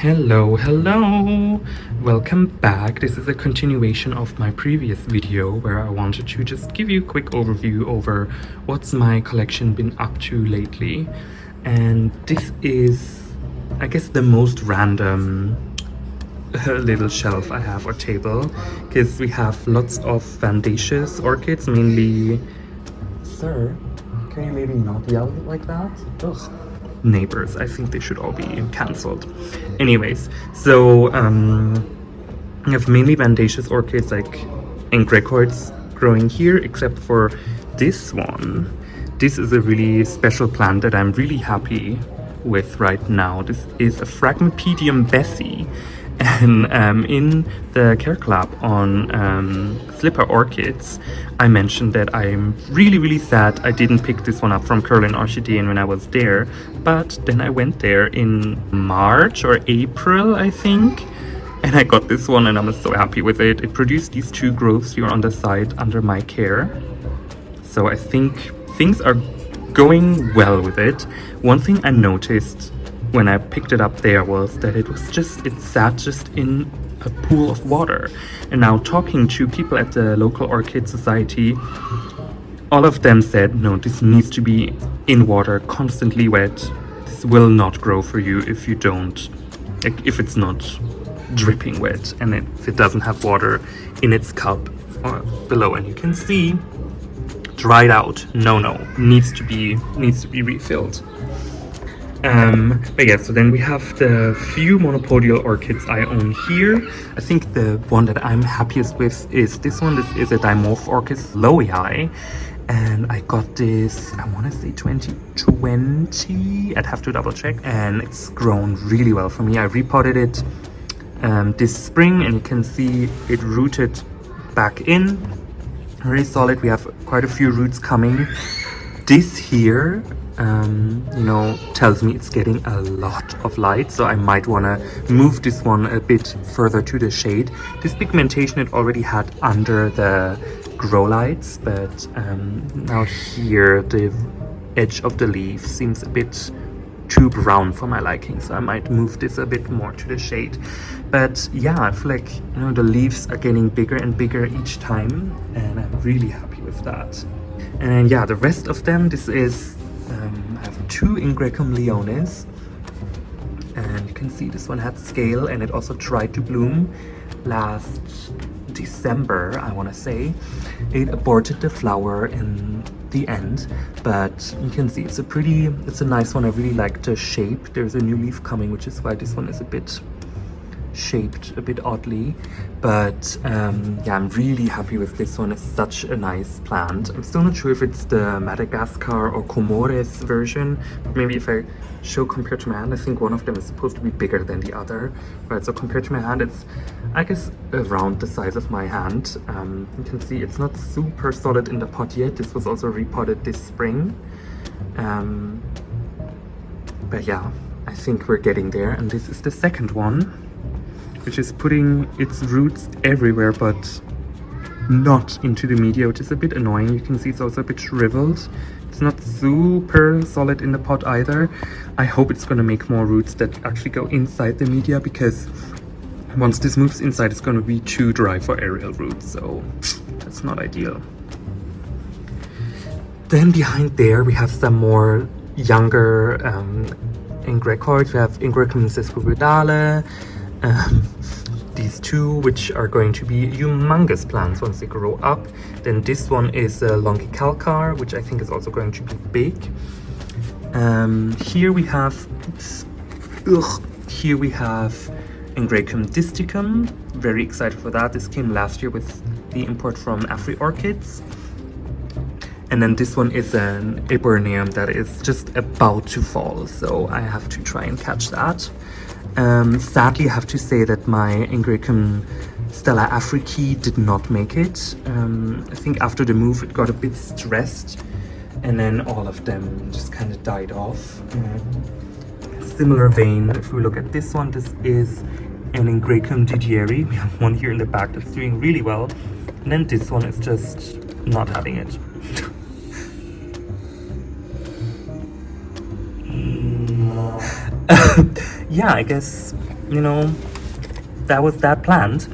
Hello, welcome back. This is a continuation of my previous video where I wanted to just give you a quick overview over what's my collection been up to lately. And this is, I guess, the most random little shelf I have, or table, because we have lots of Randos orchids, mainly. Sir, can you maybe not yell like that? Ugh. Neighbors, I think they should all be cancelled. Anyways, so we have mainly Randos orchids like Angraecums growing here, except for this one. This is a really special plant that I'm really happy with right now. This is a Fragmipedium Bessie, and in the care club on slipper orchids, I mentioned that I'm really sad I didn't pick this one up from Curlin Orchidean when I was there, but then I went there in March or April, I think, and I got this one and I'm so happy with it. It produced these two growths here on the side under my care, so I think things are going well with it. One thing I noticed when I picked it up there was that it sat just in a pool of water. And now, talking to people at the local orchid society, all of them said, no, this needs to be in water, constantly wet. This will not grow for you if you don't, if it's not dripping wet and if it doesn't have water in its cup or below. And you can see, dried out, no, needs to be refilled. But yeah, so then we have the few monopodial orchids I own here. I think the one that I'm happiest with is this one. This is a Dimorphorchis lowii, and I got this, I want to say 2020, I'd have to double check, and it's grown really well for me. I repotted it this spring, and you can see it rooted back in, very solid. We have quite a few roots coming. This here, tells me it's getting a lot of light, so I might want to move this one a bit further to the shade. This pigmentation it already had under the grow lights, but now here the edge of the leaf seems a bit too brown for my liking, so I might move this a bit more to the shade. But yeah, I feel like the leaves are getting bigger and bigger each time, and I'm really happy with that. And yeah, the rest of them, this is I have two Angraecum leones, and you can see this one had scale, and it also tried to bloom last December, I want to say. It aborted the flower in the end, but you can see it's a nice one. I really like the shape. There's a new leaf coming, which is why this one is a bit shaped a bit oddly, but yeah, I'm really happy with this one. It's such a nice plant. I'm still not sure if it's the Madagascar or Comores version. Maybe if I show compared to my hand, I think one of them is supposed to be bigger than the other, right? So compared to my hand, it's, I guess, around the size of my hand. You can see it's not super solid in the pot yet. This was also repotted this spring, but yeah, I think we're getting there. And this is the second one, which is putting its roots everywhere but not into the media, which is a bit annoying. You can see it's also a bit shriveled. It's not super solid in the pot either. I hope it's going to make more roots that actually go inside the media, because once this moves inside, it's going to be too dry for aerial roots, so that's not ideal. Then behind there, we have some more younger Angraecums. We have Angraecum sesquipedale, these two, which are going to be humongous plants once they grow up. Then this one is a longicalcar, which I think is also going to be big. Here we have Angraecum disticum. Very excited for that. This came last year with the import from Afri Orchids. And then this one is an Eburneum that is just about to fall, so I have to try and catch that. Sadly, I have to say that my Angraecum stella-africae did not make it. I think after the move it got a bit stressed, and then all of them just kind of died off. Similar vein, if we look at this one, this is an Angraecum didieri. We have one here in the back that's doing really well, and then this one is just not having it. Yeah, I guess you know, that was that plant.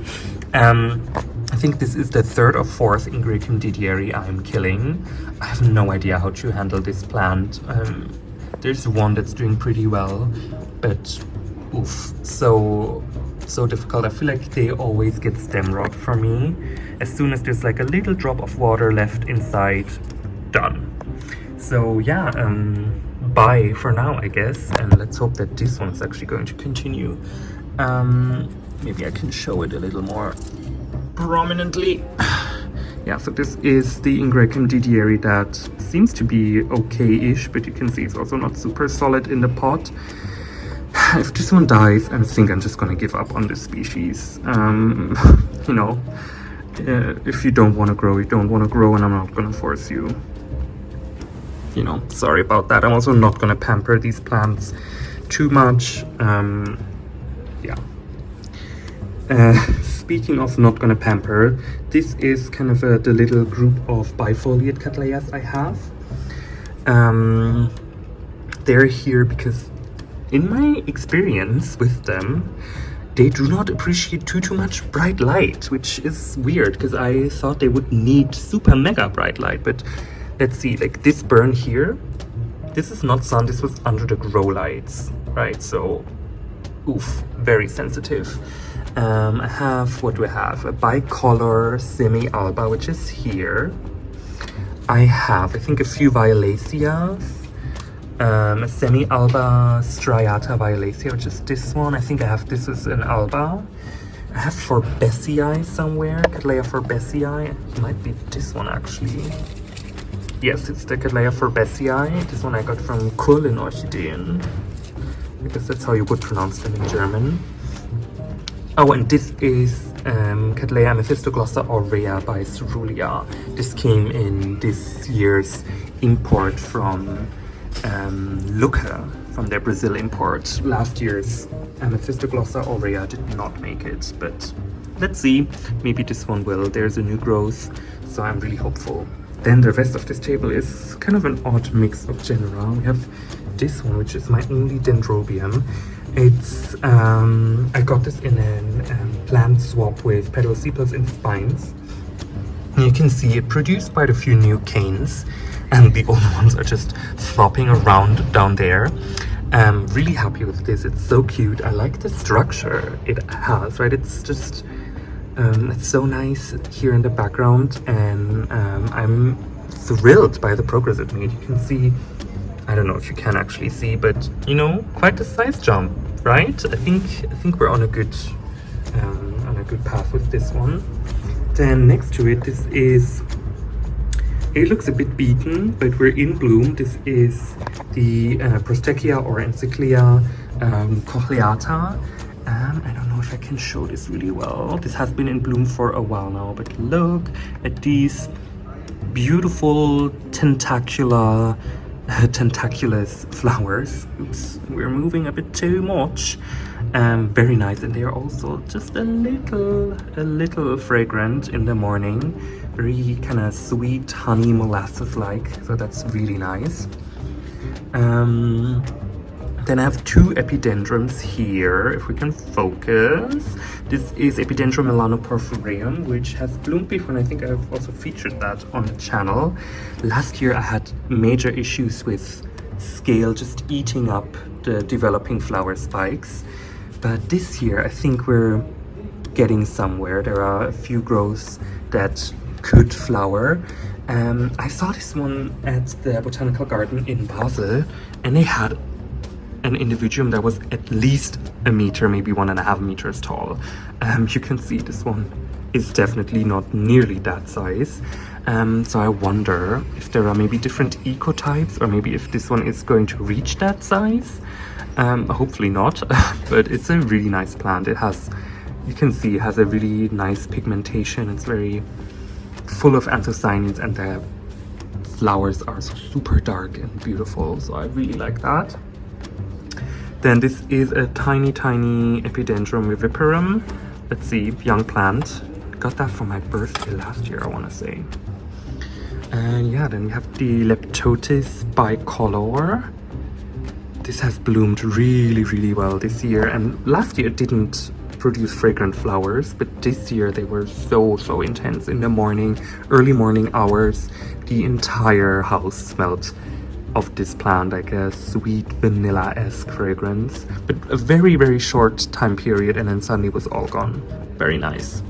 I think this is the third or fourth Angraecum didieri I'm killing. I have no idea how to handle this plant. There's one that's doing pretty well, but oof, so difficult. I feel like they always get stem rot for me. As soon as there's like a little drop of water left inside, done. So yeah, bye for now, I guess, and let's hope that this one's actually going to continue. Maybe I can show it a little more prominently. Yeah, so this is the Angraecum didieri that seems to be okay-ish, but you can see it's also not super solid in the pot. If this one dies, I think I'm just gonna give up on this species. You know, if you don't want to grow, you don't want to grow, and I'm not gonna force you. You know, sorry about that. I'm also not gonna pamper these plants too much. Yeah. Speaking of not gonna pamper, this is kind of the little group of bifoliate Cattleyas I have. They're here because, in my experience with them, they do not appreciate too much bright light, which is weird because I thought they would need super mega bright light. But let's see, like this burn here, this is not sun, this was under the grow lights, right? So, oof, very sensitive. I have, what do I have? A bicolor semi-alba, which is here. I have, I think, a few violaceas. A semi-alba striata violacea, which is this one. I think I have, this is an alba. I have Forbesii somewhere, Cattleya-Forbesii. It might be this one actually. Yes, it's the Cattleya-Forbesii. This one I got from Kulin Orchideen. I guess that's how you would pronounce them in German. Oh, and this is Cattleya amethystoglossa aurea by Cerulean. This came in this year's import from Lucca, from their Brazil import. Last year's amethystoglossa aurea did not make it, but let's see, maybe this one will. There's a new growth, so I'm really hopeful. Then the rest of this table is kind of an odd mix of genera. We have this one, which is my only dendrobium. It's I got this in a plant swap with petal sepals and spines. And you can see it produced quite a few new canes, and the old ones are just flopping around down there. I'm really happy with this. It's so cute. I like the structure it has, right? It's just it's so nice here in the background, and I'm thrilled by the progress it made. You can see, I don't know if you can actually see, but you know, quite a size jump, right? I think we're on a good path with this one. Then next to it, this is, it looks a bit beaten, but we're in bloom. This is the Prostechia or Encyclia cochleata. I don't know if I can show this really well. This has been in bloom for a while now, but look at these beautiful tentaculous flowers. Oops, we're moving a bit too much. Very nice, and they are also just a little fragrant in the morning. Very kind of sweet honey molasses like, so that's really nice. Then I have two epidendrums here, if we can focus. This is Epidendrum melanoporphyreum, which has bloomed before, and I think I've also featured that on the channel. Last year I had major issues with scale just eating up the developing flower spikes. But this year I think we're getting somewhere. There are a few growths that could flower. I saw this one at the botanical garden in Basel, and they had an individuum that was at least a meter, maybe 1.5 meters tall. You can see this one is definitely not nearly that size. So I wonder if there are maybe different ecotypes, or maybe if this one is going to reach that size. Hopefully not, but it's a really nice plant. It has, you can see, it has a really nice pigmentation. It's very full of anthocyanins, and the flowers are so super dark and beautiful, so I really like that. Then this is a tiny Epidendrum viviparum. Let's see, young plant. Got that for my birthday last year, I want to say. And yeah, then we have the Leptotis bicolor. This has bloomed really well this year, and last year it didn't produce fragrant flowers, but this year they were so intense in the morning, early morning hours. The entire house smelled of this plant, like a sweet vanilla-esque fragrance, but a very short time period, and then suddenly it was all gone. Very nice.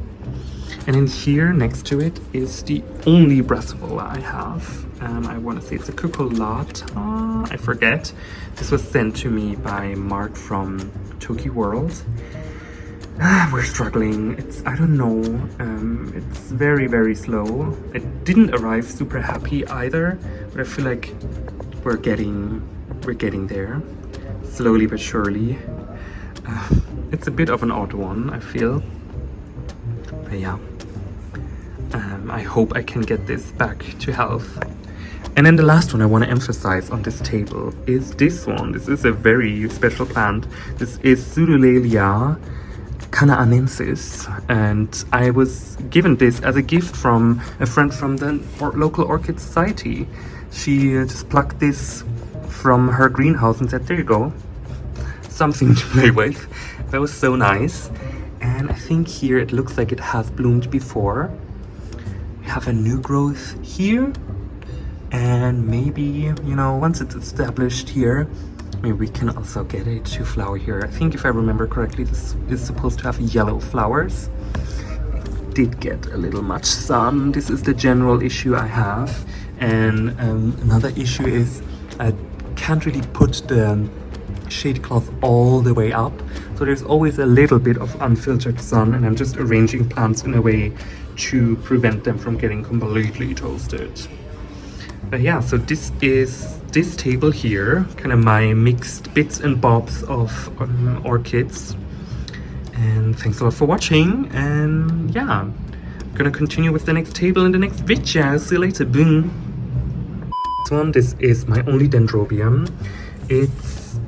And in here next to it is the only brassivola I have. I want to say it's a cucullata, I forget. This was sent to me by Mark from Toki World. We're struggling. I don't know, it's very slow. It didn't arrive super happy either, but I feel like we're getting there, slowly but surely. It's a bit of an odd one, I feel, but yeah. I hope I can get this back to health. And then the last one I want to emphasize on this table is this one. This is a very special plant. This is Pseudolalia canaanensis, and I was given this as a gift from a friend from the local orchid society. She just plucked this from her greenhouse and said, there you go, something to play with. That was so nice. And I think here it looks like it has bloomed before. We have a new growth here, and maybe, you know, once it's established here, maybe we can also get it to flower here. I think if I remember correctly, this is supposed to have yellow flowers. It did get a little much sun. This is the general issue I have. And another issue is I can't really put the shade cloth all the way up. So there's always a little bit of unfiltered sun, and I'm just arranging plants in a way to prevent them from getting completely toasted. But yeah, so this is this table here, kind of my mixed bits and bobs of orchids. And thanks a lot for watching, and yeah, I'm gonna continue with the next table in the next video. See you later, boom. This is my only dendrobium. It's